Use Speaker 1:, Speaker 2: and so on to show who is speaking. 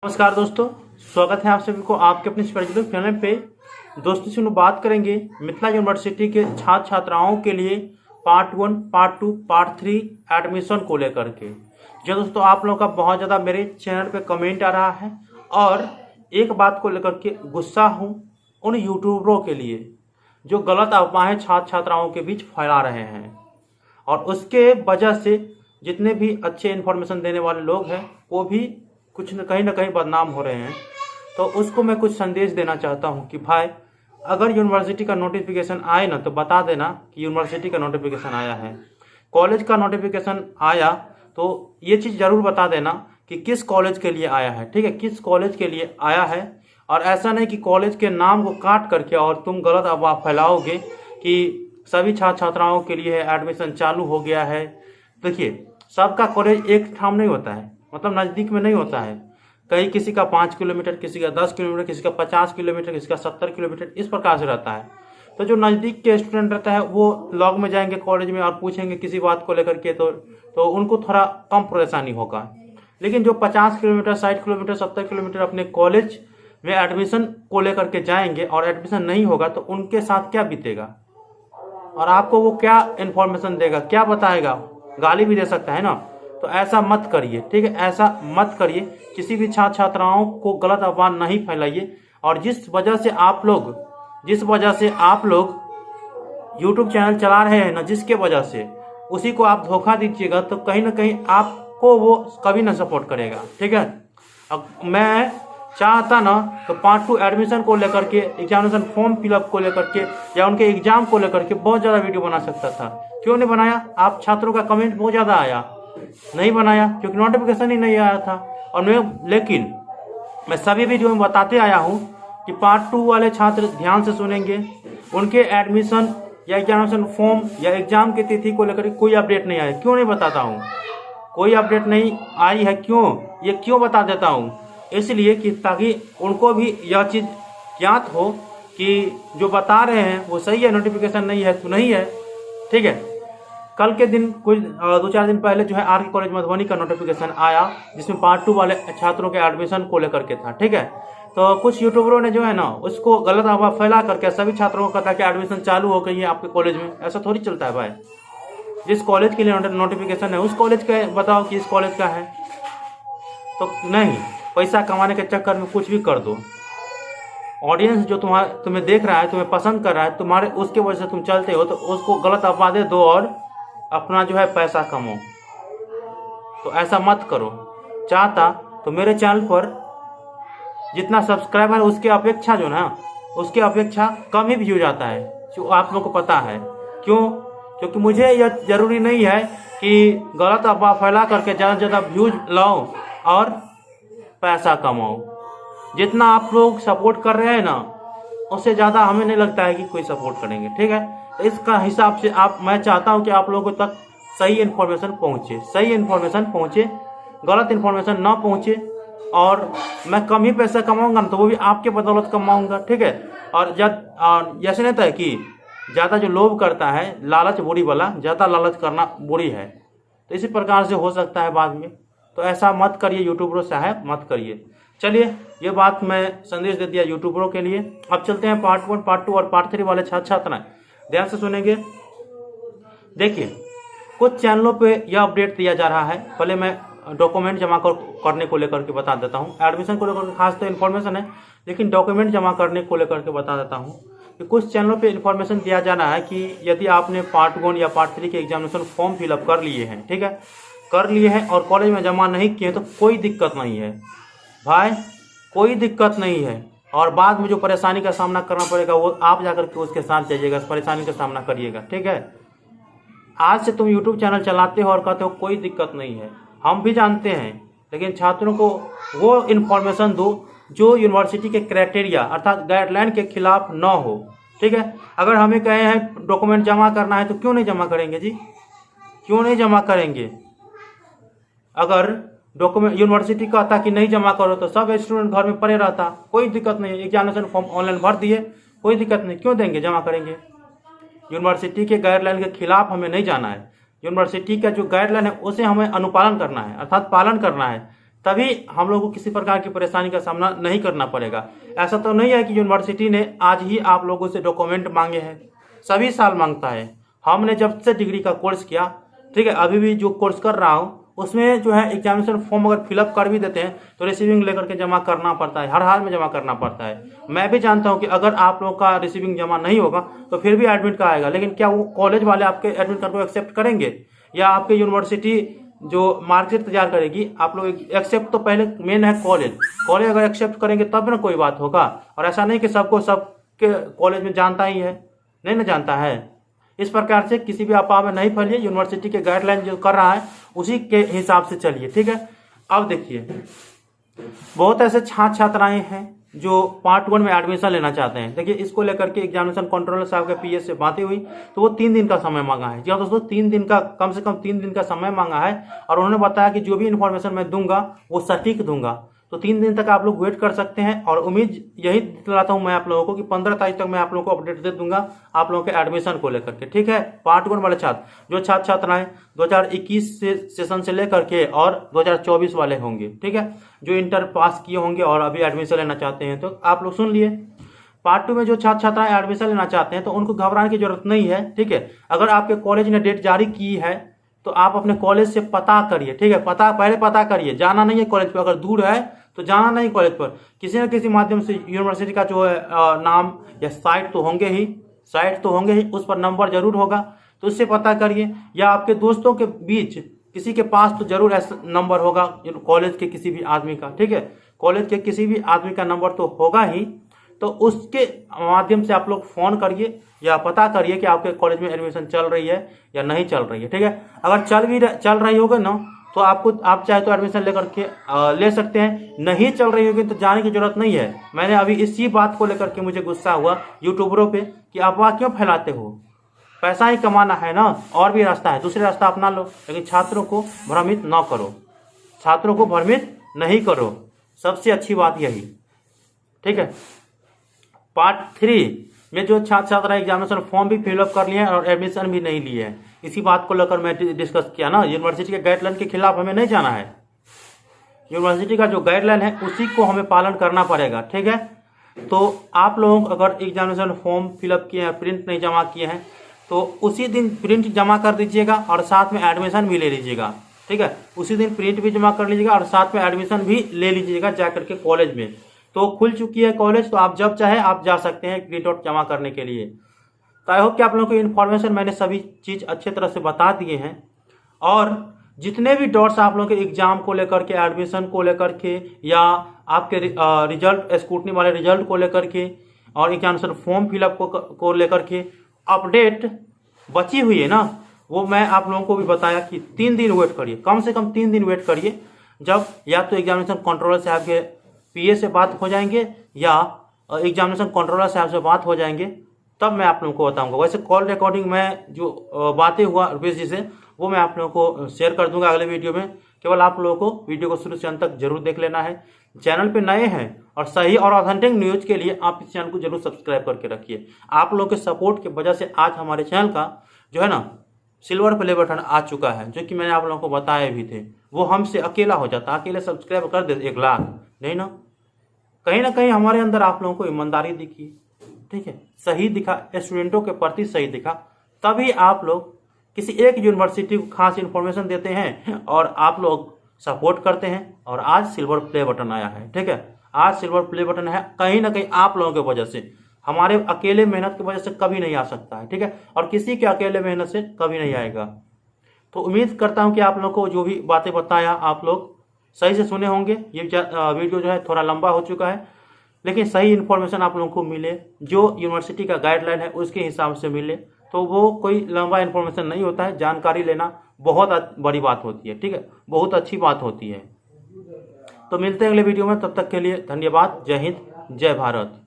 Speaker 1: नमस्कार दोस्तों, स्वागत है आप सभी को आपके अपने स्पेशल चैनल पे। दोस्तों से बात करेंगे मिथिला यूनिवर्सिटी के छात्र छात्राओं के लिए पार्ट 1, पार्ट 2, पार्ट 3 एडमिशन को लेकर के। जो दोस्तों आप लोगों का बहुत ज़्यादा मेरे चैनल पे कमेंट आ रहा है और एक बात को लेकर के गुस्सा हूँ उन यूट्यूबरों के लिए जो गलत अफवाहें छात्र छात्राओं के बीच फैला रहे हैं, और उसके वजह से जितने भी अच्छे इन्फॉर्मेशन देने वाले लोग हैं वो भी कुछ न कहीं बदनाम हो रहे हैं। तो उसको मैं कुछ संदेश देना चाहता हूं कि भाई, अगर यूनिवर्सिटी का नोटिफिकेशन आए ना तो बता देना कि यूनिवर्सिटी का नोटिफिकेशन आया है। कॉलेज का नोटिफिकेशन आया तो ये चीज़ ज़रूर बता देना कि किस कॉलेज के लिए आया है, ठीक है, किस कॉलेज के लिए आया है। और ऐसा नहीं कि कॉलेज के नाम को काट करके और तुम गलत अफवाह फैलाओगे कि सभी छात्र छात्राओं के लिए एडमिशन चालू हो गया है। देखिए, सबका कॉलेज एक ठाम नहीं होता है, मतलब नज़दीक में नहीं होता है। कहीं किसी का 5 किलोमीटर, किसी का 10 किलोमीटर, किसी का 50 किलोमीटर, किसी का 70 किलोमीटर, इस प्रकार से रहता है। तो जो नज़दीक के स्टूडेंट रहता है वो लॉग में जाएंगे कॉलेज में और पूछेंगे किसी बात को लेकर के, तो उनको थोड़ा कम परेशानी होगा। लेकिन जो 50 किलोमीटर, 60 किलोमीटर, 70 किलोमीटर अपने कॉलेज में एडमिशन को लेकर के जाएंगे और एडमिशन नहीं होगा तो उनके साथ क्या बीतेगा, और आपको वो क्या इन्फॉर्मेशन देगा, क्या बताएगा, गाली भी दे सकता है ना। तो ऐसा मत करिए, ठीक है, ऐसा मत करिए। किसी भी छात्र छात्राओं को गलत अफवाह नहीं फैलाइए। और जिस वजह से आप लोग YouTube चैनल चला रहे हैं ना, जिसके वजह से उसी को आप धोखा दीजिएगा तो कहीं ना कहीं आपको वो कभी ना सपोर्ट करेगा, ठीक है। अब मैं चाहता ना तो पार्ट 2 एडमिशन को लेकर के, एग्जामिनेशन फॉर्म फिलअप को लेकर के या उनके एग्जाम को लेकर के बहुत ज़्यादा वीडियो बना सकता था। क्यों नहीं बनाया? आप छात्रों का कमेंट बहुत ज़्यादा आया, नहीं बनाया क्योंकि नोटिफिकेशन ही नहीं आया था। और लेकिन मैं सभी वीडियो में बताते आया हूँ कि पार्ट 2 वाले छात्र ध्यान से सुनेंगे, उनके एडमिशन या एग्जामिनेशन फॉर्म या एग्जाम की तिथि को लेकर कोई अपडेट नहीं आया। क्यों नहीं बताता हूँ? कोई अपडेट नहीं आई है, क्यों बता देता हूँ? इसलिए कि ताकि उनको भी यह चीज़ ज्ञात हो कि जो बता रहे हैं वो सही है, नोटिफिकेशन नहीं है तो नहीं है, ठीक है। कल के दिन कुछ 2-4 दिन पहले जो है आर.के. कॉलेज मधुबनी का नोटिफिकेशन आया जिसमें पार्ट 2 वाले छात्रों के एडमिशन को लेकर के था, ठीक है। तो कुछ यूट्यूबरों ने जो है ना उसको गलत अफवाह फैला करके सभी छात्रों को कहा कि एडमिशन चालू हो गई है आपके कॉलेज में। ऐसा थोड़ी चलता है भाई। जिस कॉलेज के लिए नोटिफिकेशन है उस कॉलेज का बताओ कि इस कॉलेज का है, तो नहीं पैसा कमाने के चक्कर में कुछ भी कर दो। ऑडियंस जो तुम्हें देख रहा है, तुम्हें पसंद कर रहा है, तुम्हारे उसके वजह से तुम चलते हो, तो उसको गलत अफवाह दे दो और अपना जो है पैसा कमाओ। तो ऐसा मत करो। चाहता तो मेरे चैनल पर जितना सब्सक्राइबर है उसके अपेक्षा जो ना उसके अपेक्षा कम ही व्यूज आता है, जो आप लोगों को पता है। क्यों? क्योंकि मुझे यह जरूरी नहीं है कि गलत अफवाह फैला करके ज़्यादा से ज़्यादा व्यूज लाओ और पैसा कमाओ। जितना आप लोग सपोर्ट कर रहे हैं ना उससे ज़्यादा हमें नहीं लगता है कि कोई सपोर्ट करेंगे, ठीक है। इसका हिसाब से मैं चाहता हूं कि आप लोगों तक सही इन्फॉर्मेशन पहुंचे, गलत इन्फॉर्मेशन ना पहुंचे। और मैं कम ही पैसा कमाऊंगा ना तो वो भी आपके बदौलत कमाऊंगा, ठीक है। और ऐसे नहीं था कि ज़्यादा जो लोभ करता है, लालच बुरी वाला, ज़्यादा लालच करना बुरी है, तो इसी प्रकार से हो सकता है बाद में। तो ऐसा मत करिए यूट्यूबरों साहब, मत करिए। चलिए, ये बात मैं संदेश दे दिया यूट्यूबरों के लिए। अब चलते हैं पार्ट 1, पार्ट 2 और पार्ट 3 वाले छात्र छात्राएं ध्यान से सुनेंगे। देखिए, कुछ चैनलों पे यह अपडेट दिया जा रहा है। पहले मैं डॉक्यूमेंट जमा करने को लेकर के बता देता हूँ। एडमिशन को लेकर खास तो इन्फॉर्मेशन है, लेकिन डॉक्यूमेंट जमा करने को लेकर के बता देता हूँ कि कुछ चैनलों पे इन्फॉर्मेशन दिया जा रहा है कि यदि आपने पार्ट 1 या पार्ट 3 के एग्जामिनेशन फॉर्म फिलअप कर लिए हैं, ठीक है, कर लिए हैं और कॉलेज में जमा नहीं किए तो कोई दिक्कत नहीं है भाई, कोई दिक्कत नहीं है। और बाद में जो परेशानी का सामना करना पड़ेगा वो आप जाकर के उसके साथ जाइएगा, परेशानी का सामना करिएगा, ठीक है। आज से तुम YouTube चैनल चलाते हो और कहते हो कोई दिक्कत नहीं है, हम भी जानते हैं, लेकिन छात्रों को वो इन्फॉर्मेशन दो जो यूनिवर्सिटी के क्राइटेरिया अर्थात गाइडलाइन के खिलाफ न हो, ठीक है। अगर हमें कहे हैं डॉक्यूमेंट जमा करना है तो क्यों नहीं जमा करेंगे जी, क्यों नहीं जमा करेंगे? अगर डॉक्यूमेंट यूनिवर्सिटी कहता कि नहीं जमा करो तो सब स्टूडेंट घर में पड़े रहता, कोई दिक्कत नहीं है। एग्जामिनेशन फॉर्म ऑनलाइन भर दिए, कोई दिक्कत नहीं, क्यों देंगे, जमा करेंगे। यूनिवर्सिटी के गाइडलाइन के खिलाफ हमें नहीं जाना है। यूनिवर्सिटी का जो गाइडलाइन है उसे हमें अनुपालन करना है, अर्थात पालन करना है, तभी हम लोग को किसी प्रकार की परेशानी का सामना नहीं करना पड़ेगा। ऐसा तो नहीं है कि यूनिवर्सिटी ने आज ही आप लोगों से डॉक्यूमेंट मांगे हैं, सभी साल मांगता है। हमने जब से डिग्री का कोर्स किया, ठीक है, अभी भी जो कोर्स कर रहा हूँ उसमें जो है एग्जामिनेशन फॉर्म अगर फिलअप कर भी देते हैं तो रिसीविंग लेकर के जमा करना पड़ता है, हर हाल में जमा करना पड़ता है। मैं भी जानता हूं कि अगर आप लोग का रिसीविंग जमा नहीं होगा तो फिर भी एडमिट कार्ड आएगा, लेकिन क्या वो कॉलेज वाले आपके एडमिट कार्ड को एक्सेप्ट करेंगे या आपके यूनिवर्सिटी जो मार्कशीट तैयार करेगी आप लोग एक्सेप्ट, तो पहले मेन है कॉलेज अगर एक्सेप्ट करेंगे तब ना कोई बात होगा। और ऐसा नहीं कि सबको सबके कॉलेज में जानता ही है, नहीं ना जानता है। इस प्रकार से किसी भी अफवाह में नहीं फैलिए, यूनिवर्सिटी के गाइडलाइन जो कर रहा है उसी के हिसाब से चलिए, ठीक है। अब देखिए बहुत ऐसे छात्र छात्राएं हैं जो पार्ट 1 में एडमिशन लेना चाहते हैं। देखिए इसको लेकर के एग्जामिनेशन कंट्रोलर साहब के पीएस से बातें हुई तो वो 3 दिन का समय मांगा है। जी हाँ दोस्तों, 3 दिन का, कम से कम 3 दिन का समय मांगा है और उन्होंने बताया कि जो भी इन्फॉर्मेशन मैं दूंगा वो सटीक दूंगा। तो 3 दिन तक आप लोग वेट कर सकते हैं और उम्मीद यही दिलाता हूं मैं आप लोगों को कि 15 तारीख तक मैं आप लोगों को अपडेट दे दूंगा आप लोगों के एडमिशन को लेकर के, ठीक है। पार्ट 1 वाले छात्र जो छात्र छात्राएं 2021 से सेशन से लेकर के और 2024 वाले होंगे, ठीक है, जो इंटर पास किए होंगे और अभी एडमिशन लेना चाहते हैं, तो आप लोग सुन लिए। पार्ट 2 में जो छात्र छात्राएं एडमिशन लेना चाहते हैं तो उनको घबराने की जरूरत नहीं है, ठीक है। अगर आपके कॉलेज ने डेट जारी की है तो आप अपने कॉलेज से पता करिए, ठीक है। पहले पता करिए, जाना नहीं है कॉलेज पर, अगर दूर है तो जाना नहीं कॉलेज पर, किसी न किसी माध्यम से यूनिवर्सिटी का जो है नाम या साइट तो होंगे ही, उस पर नंबर जरूर होगा तो उससे पता करिए। या आपके दोस्तों के बीच किसी के पास तो जरूर ऐसा नंबर होगा कॉलेज के किसी भी आदमी का, ठीक है, कॉलेज के किसी भी आदमी का नंबर तो होगा ही, तो उसके माध्यम से आप लोग फोन करिए या पता करिए कि आपके कॉलेज में एडमिशन चल रही है या नहीं चल रही है, ठीक है। अगर चल रही होगी ना तो आप चाहे तो एडमिशन लेकर के ले सकते हैं, नहीं चल रही होगी तो जाने की जरूरत नहीं है। मैंने अभी इसी बात को लेकर के मुझे गुस्सा हुआ यूट्यूबरों पे कि अफवाह क्यों फैलाते हो, पैसा ही कमाना है ना, और भी रास्ता है, दूसरे रास्ता अपना लो, लेकिन छात्रों को भ्रमित न करो, छात्रों को भ्रमित नहीं करो, सबसे अच्छी बात यही, ठीक है। पार्ट 3 में जो छात्र छात्रा एग्जामिनेशन फॉर्म भी फिलअप कर लिए हैं और एडमिशन भी नहीं लिए हैं, इसी बात को लेकर मैं डिस्कस किया ना। यूनिवर्सिटी के गाइडलाइन के खिलाफ हमें नहीं जाना है, यूनिवर्सिटी का जो गाइडलाइन है उसी को हमें पालन करना पड़ेगा, ठीक है। तो आप लोग अगर एग्जामिनेशन फॉर्म फिलअप किए हैं, प्रिंट नहीं जमा किए हैं तो उसी दिन प्रिंट जमा कर दीजिएगा और साथ में एडमिशन भी ले लीजिएगा, ठीक है। उसी दिन प्रिंट भी जमा कर लीजिएगा और साथ में एडमिशन भी ले लीजिएगा जाकर के कॉलेज में। तो खुल चुकी है कॉलेज, तो आप जब चाहे आप जा सकते हैं प्रिंट आउट जमा करने के लिए। तो आई होप कि आप लोगों को इन्फॉर्मेशन मैंने सभी चीज़ अच्छे तरह से बता दिए हैं और जितने भी डाउट्स आप लोगों के एग्जाम को लेकर के, एडमिशन को लेकर के या आपके रिजल्ट स्क्रूटनी वाले रिजल्ट को लेकर के और एग्जामिनेशन फॉर्म फिलअप को लेकर के अपडेट बची हुई है ना, वो मैं आप लोगों को भी बताया कि 3 दिन वेट करिए, कम से कम 3 दिन वेट करिए। जब या तो एग्जामिनेशन कंट्रोलर साहब के पीए से बात हो जाएंगे या एग्जामिनेशन कंट्रोलर साहब से बात हो जाएंगे तब मैं आप लोगों को बताऊंगा। वैसे कॉल रिकॉर्डिंग में जो बातें हुआ रुपेश जी से वो मैं आप लोगों को शेयर कर दूंगा अगले वीडियो में। केवल आप लोगों को वीडियो को शुरू से अंत तक जरूर देख लेना है। चैनल पे नए हैं और सही और ऑथेंटिक न्यूज के लिए आप इस चैनल को जरूर सब्सक्राइब करके रखिए। आप लोगों के सपोर्ट की वजह से आज हमारे चैनल का जो है ना सिल्वर प्ले बटन आ चुका है, जो कि मैंने आप लोगों को बताए भी थे। वो हमसे अकेला हो जाता, अकेले सब्सक्राइब कर दे 1 लाख नहीं ना कहीं हमारे अंदर आप लोगों को ईमानदारी दिखी, ठीक है, सही दिखा, स्टूडेंटों के प्रति सही दिखा, तभी आप लोग किसी एक यूनिवर्सिटी को खास इन्फॉर्मेशन देते हैं और आप लोग सपोर्ट करते हैं। और आज सिल्वर प्ले बटन आया है, ठीक है, आज सिल्वर प्ले बटन है कहीं ना कहीं आप लोगों की वजह से, हमारे अकेले मेहनत की वजह से कभी नहीं आ सकता है, ठीक है, और किसी के अकेले मेहनत से कभी नहीं आएगा। तो उम्मीद करता हूं कि आप लोगों को जो भी बातें बताया आप लोग सही से सुने होंगे। ये वीडियो जो है थोड़ा लंबा हो चुका है, लेकिन सही इन्फॉर्मेशन आप लोगों को मिले, जो यूनिवर्सिटी का गाइडलाइन है उसके हिसाब से मिले, तो वो कोई लंबा इन्फॉर्मेशन नहीं होता है। जानकारी लेना बहुत बड़ी बात होती है, ठीक है, बहुत अच्छी बात होती है। तो मिलते हैं अगले वीडियो में, तब तक के लिए धन्यवाद। जय हिंद, जय भारत।